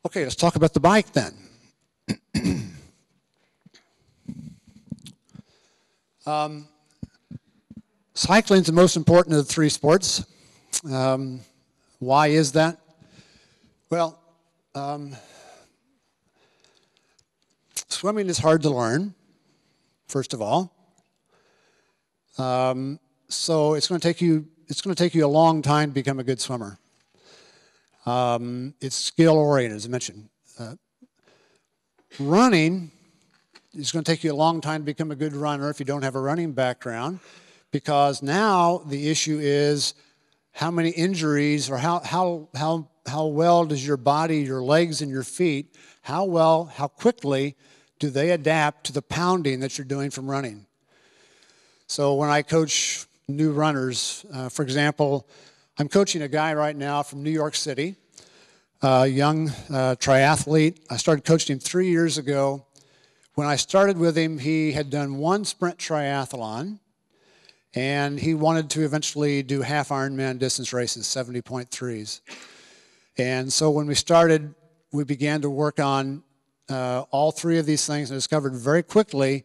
Okay, let's talk about the bike then. Cycling is the most important of the three sports. Why is that? Well, swimming is hard to learn, first of all. So it's going to take you a long time to become a good swimmer. It's skill-oriented, as I mentioned. Running is going to take you a long time to become a good runner if you don't have a running background, because now the issue is how many injuries, or how well does your body, your legs and your feet, how quickly do they adapt to the pounding that you're doing from running? So when I coach new runners, for example, I'm coaching a guy right now from New York City, a young triathlete. I started coaching him 3 years ago. When I started with him, he had done one sprint triathlon, and he wanted to eventually do half Ironman distance races, 70.3s. And so when we started, we began to work on all three of these things, and discovered very quickly,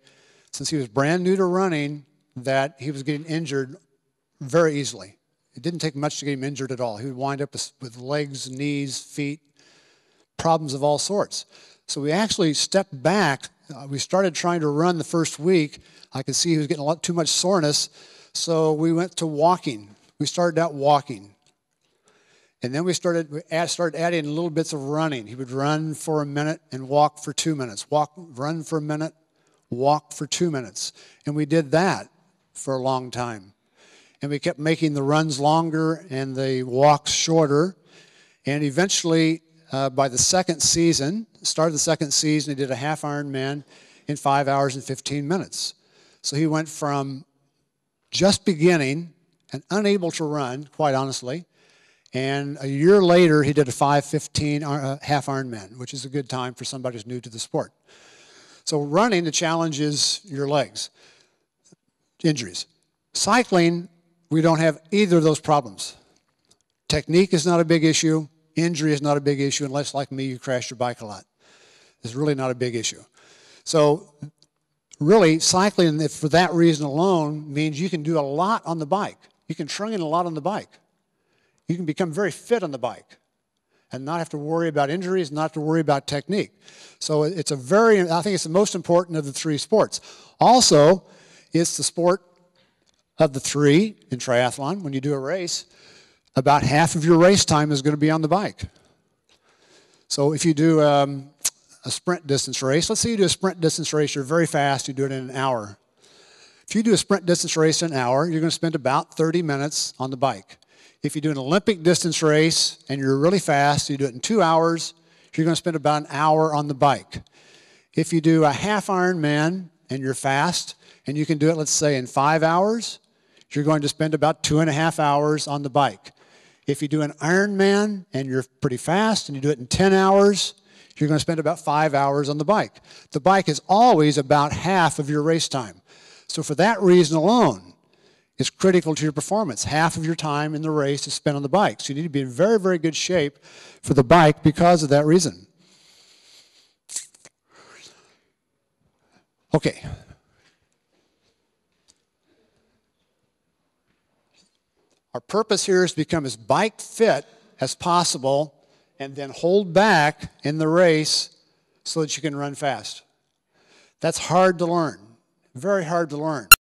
since he was brand new to running, that he was getting injured very easily. It didn't take much to get him injured at all. He would wind up with legs, knees, feet, problems of all sorts. So we actually stepped back. We started trying to run the first week. I could see he was getting a lot too much soreness, so we went to walking. We started out walking. And then we started adding little bits of running. He would run for a minute and walk for 2 minutes. Run for a minute, walk for 2 minutes. And we did that for a long time. And we kept making the runs longer and the walks shorter. And eventually, by the second season, start of the second season, he did a half Ironman in 5 hours and 15 minutes. So he went from just beginning and unable to run, quite honestly, and a year later he did a 5:15 half Ironman, which is a good time for somebody who's new to the sport. So running, the challenge is your legs, injuries. Cycling, we don't have either of those problems. Technique is not a big issue. Injury is not a big issue, unless, like me, you crash your bike a lot. It's really not a big issue. So really, cycling, for that reason alone, means you can do a lot on the bike. You can train a lot on the bike. You can become very fit on the bike and not have to worry about injuries, not have to worry about technique. So I think it's the most important of the three sports. Also, it's the sport of the three in triathlon. When you do a race, about half of your race time is going to be on the bike. So if you do a sprint distance race, let's say you do a sprint distance race, you're very fast, you do it in an hour. If you do a sprint distance race in an hour, you're going to spend about 30 minutes on the bike. If you do an Olympic distance race and you're really fast, you do it in 2 hours, you're going to spend about an hour on the bike. If you do a half Ironman and you're fast, and you can do it, let's say, in 5 hours, you're going to spend about 2.5 hours on the bike. If you do an Ironman and you're pretty fast and you do it in 10 hours, you're going to spend about 5 hours on the bike. The bike is always about half of your race time. So for that reason alone, it's critical to your performance. Half of your time in the race is spent on the bike. So you need to be in very, very good shape for the bike because of that reason. Okay. Our purpose here is to become as bike fit as possible and then hold back in the race so that you can run fast. That's hard to learn, very hard to learn.